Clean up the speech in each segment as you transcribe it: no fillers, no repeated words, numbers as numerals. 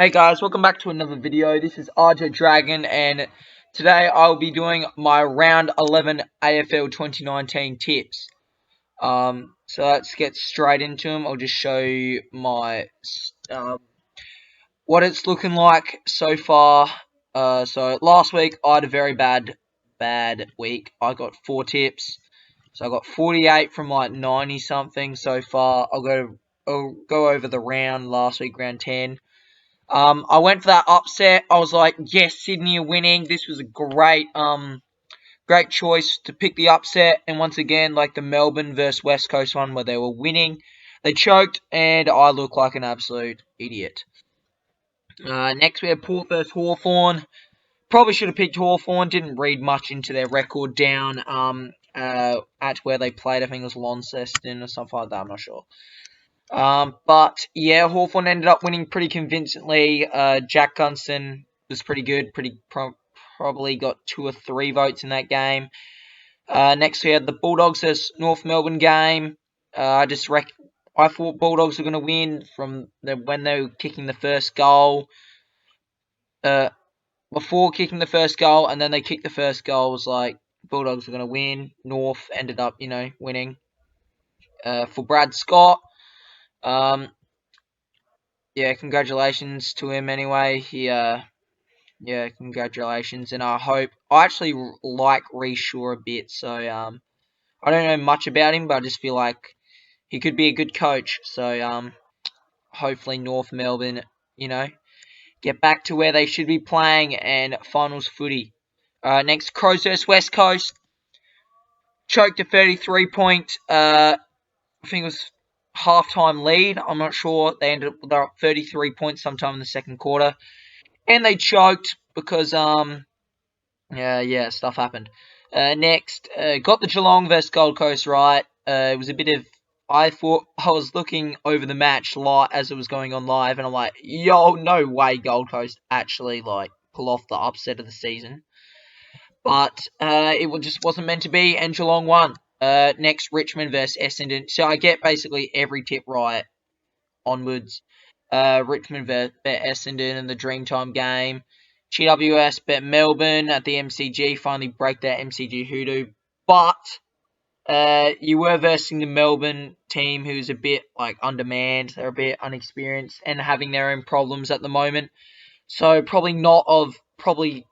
Hey guys, welcome back to another video. This is RJ Dragon, and today I'll be doing my round 11 AFL 2019 tips. So let's get straight into them. I'll just show you my what it's looking like so far. So last week I had a very bad week. I got 4 tips, so I got 48 from like 90 something so far. I'll go over the round last week, round 10. I went for that upset. I was like, yes, Sydney are winning. This was a great choice to pick the upset. And once again, like the Melbourne versus West Coast one where they were winning, they choked, and I look like an absolute idiot. Next, we have Port versus Hawthorn. Probably should have picked Hawthorn. Didn't read much into their record down at where they played. I think it was Launceston or something like that. I'm not sure. But yeah, Hawthorn ended up winning pretty convincingly. Jack Gunston was pretty good. Probably got 2 or 3 votes in that game. Next we had the Bulldogs versus North Melbourne game. I thought Bulldogs were going to win from when they were kicking the first goal. Before kicking the first goal, and then they kicked the first goal. It was like Bulldogs were going to win. North ended up, winning. For Brad Scott. Yeah, congratulations to him anyway. Yeah, congratulations, and I actually like Reece Shaw a bit, so I don't know much about him, but I just feel like he could be a good coach. So hopefully North Melbourne, get back to where they should be playing and finals footy. Next, Crows versus West Coast. Choked a 33-point. I think it was halftime lead. I'm not sure. They're up 33 points sometime in the second quarter. And they choked because, stuff happened. Next, got the Geelong versus Gold Coast right. It was a bit of, I thought, I was looking over the match as it was going on live, and I'm like, yo, no way Gold Coast actually, pull off the upset of the season. But it just wasn't meant to be, and Geelong won. Next, Richmond versus Essendon. So I get basically every tip right onwards. Richmond bet Essendon in the Dreamtime game. GWS bet Melbourne at the MCG. Finally break that MCG hoodoo. But you were versing the Melbourne team, who's a bit undermanned. They're a bit unexperienced and having their own problems at the moment. So probably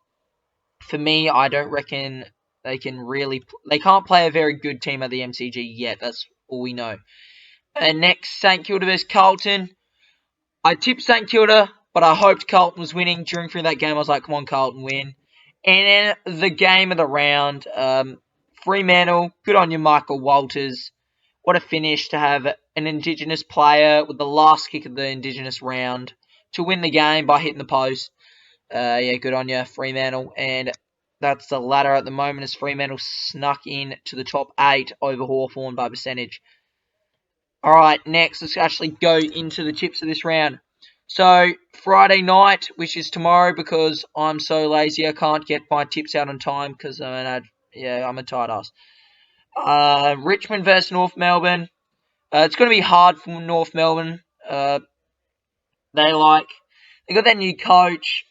for me, I don't reckon they can't play a very good team at the MCG yet. That's all we know. And next, St Kilda versus Carlton. I tipped St Kilda, but I hoped Carlton was winning. Through that game, I was like, come on, Carlton, win. And then the game of the round, Fremantle, good on you, Michael Walters. What a finish to have an Indigenous player with the last kick of the Indigenous round to win the game by hitting the post. Good on you, Fremantle. And that's the ladder at the moment as Fremantle snuck in to the top 8 over Hawthorn by percentage. Alright, next, let's actually go into the tips of this round. So, Friday night, which is tomorrow, because I'm so lazy I can't get my tips out on time because I'm a tight ass. Richmond versus North Melbourne. It's going to be hard for North Melbourne. They got that new coach.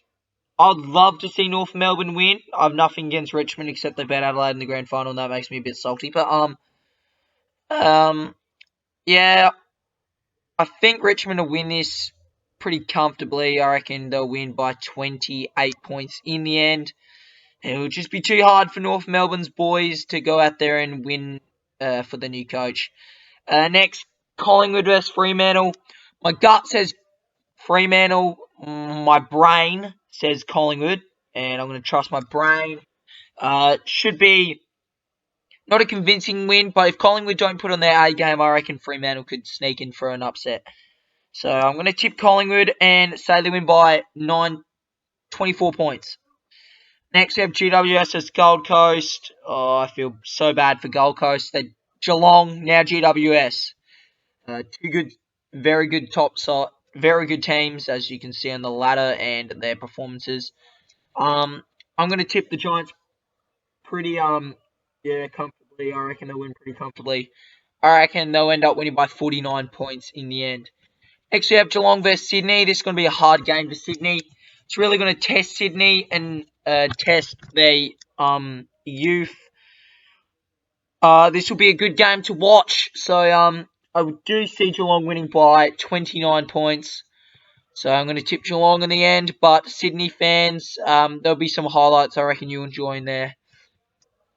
I'd love to see North Melbourne win. I have nothing against Richmond except they beat Adelaide in the grand final, and that makes me a bit salty. But yeah, I think Richmond will win this pretty comfortably. I reckon they'll win by 28 points in the end. It will just be too hard for North Melbourne's boys to go out there and win for the new coach. Next, Collingwood versus Fremantle. My gut says Fremantle. My brain says Collingwood, and I'm going to trust my brain. Should be not a convincing win, but if Collingwood don't put on their A game, I reckon Fremantle could sneak in for an upset. So I'm going to tip Collingwood and say they win by 24 points. Next we have GWS as Gold Coast. Oh, I feel so bad for Gold Coast. They're Geelong, now GWS. Two good, very good very good teams, as you can see on the ladder and their performances. I'm going to tip the Giants pretty, comfortably. I reckon they'll win pretty comfortably. I reckon they'll end up winning by 49 points in the end. Next we have Geelong versus Sydney. This is going to be a hard game for Sydney. It's really going to test Sydney and test their youth. This will be a good game to watch. So I do see Geelong winning by 29 points. So I'm going to tip Geelong in the end. But Sydney fans, there'll be some highlights I reckon you'll enjoy in there.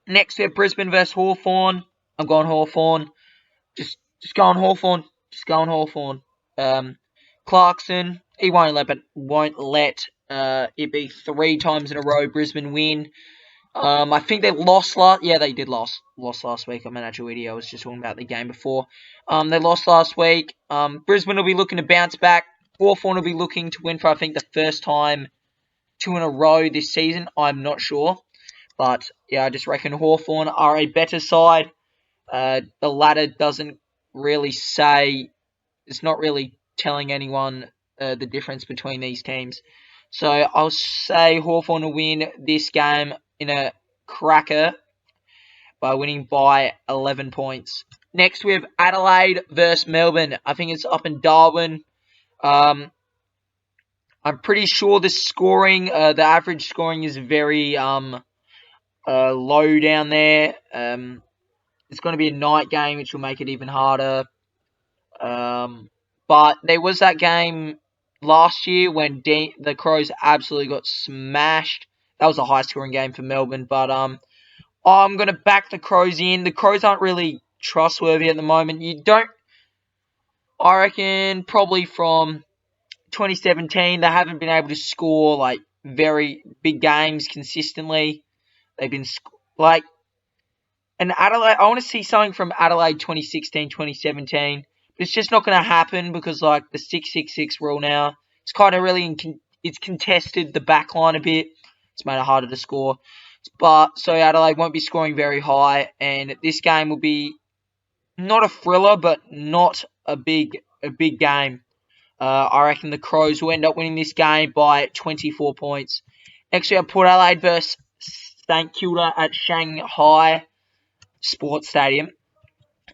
Next we have Brisbane versus Hawthorn. I'm going Hawthorn. Just going Hawthorn. Just going Hawthorn. Clarkson, he won't let it be 3 times in a row Brisbane win. I think they lost they did lost last week. I'm an actual idiot. I was just talking about the game before. They lost last week. Brisbane will be looking to bounce back. Hawthorn will be looking to win for, I think, the first time 2 in a row this season. I'm not sure. But, yeah, I just reckon Hawthorn are a better side. The ladder doesn't really say... It's not really telling anyone the difference between these teams. So I'll say Hawthorn will win this game in a cracker by winning by 11 points. Next we have Adelaide versus Melbourne. I think it's up in Darwin. I'm pretty sure the scoring, the average scoring is very low down there. It's going to be a night game, which will make it even harder. But there was that game last year when the Crows absolutely got smashed. That was a high-scoring game for Melbourne. But I'm going to back the Crows in. The Crows aren't really trustworthy at the moment. I reckon probably from 2017, they haven't been able to score like very big games consistently. They've been like... And Adelaide, I want to see something from Adelaide 2016, 2017. But it's just not going to happen because, like, the 6-6-6 rule now, it's kind of really, it's contested the back line a bit. It's made it harder to score. But, so Adelaide won't be scoring very high. And this game will be not a thriller, but not a big game. I reckon the Crows will end up winning this game by 24 points. Next, we have Port Adelaide versus St Kilda at Shanghai Sports Stadium.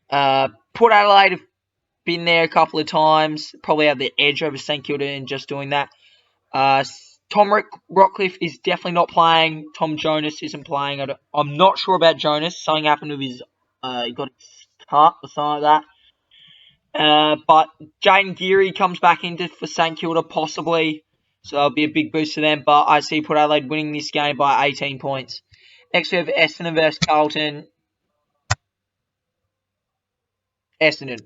Port Adelaide have been there a couple of times. Probably have the edge over St Kilda in just doing that. Tom Rockcliffe is definitely not playing. Tom Jonas isn't playing. I'm not sure about Jonas. Something happened with his... he got his cut or something like that. But Jaden Geary comes back into for St Kilda possibly. So that'll be a big boost to them. But I see Port Adelaide winning this game by 18 points. Next we have Essendon versus Carlton. Essendon.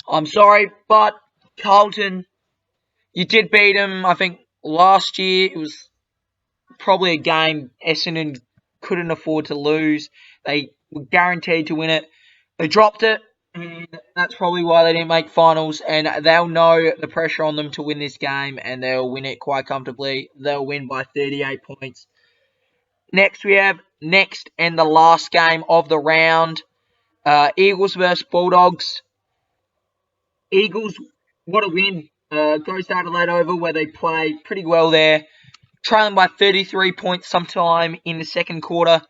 I'm sorry, but Carlton, you did beat them. I think last year it was probably a game Essendon couldn't afford to lose. They were guaranteed to win it. They dropped it, and that's probably why they didn't make finals. And they'll know the pressure on them to win this game, and they'll win it quite comfortably. They'll win by 38 points. Next, we have and the last game of the round. Eagles versus Bulldogs. Eagles, what a win. Goes to Adelaide Oval where they play pretty well there. Trailing by 33 points sometime in the second quarter.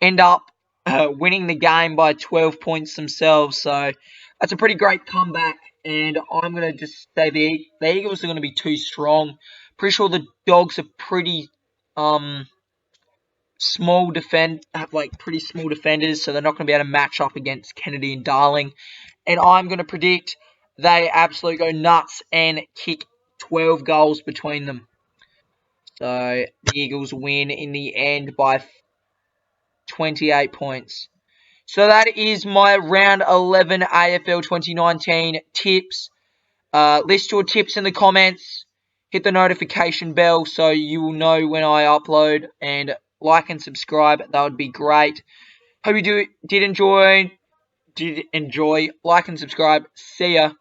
End up winning the game by 12 points themselves. So that's a pretty great comeback. And I'm going to just say the Eagles are going to be too strong. Pretty sure the Dogs are pretty pretty small defenders. So they're not going to be able to match up against Kennedy and Darling. And I'm going to predict they absolutely go nuts and kick 12 goals between them. So the Eagles win in the end by 28 points. So that is my round 11 AFL 2019 tips. List your tips in the comments. Hit the notification bell so you will know when I upload. And like and subscribe. That would be great. Hope you did enjoy. Like and subscribe. See ya.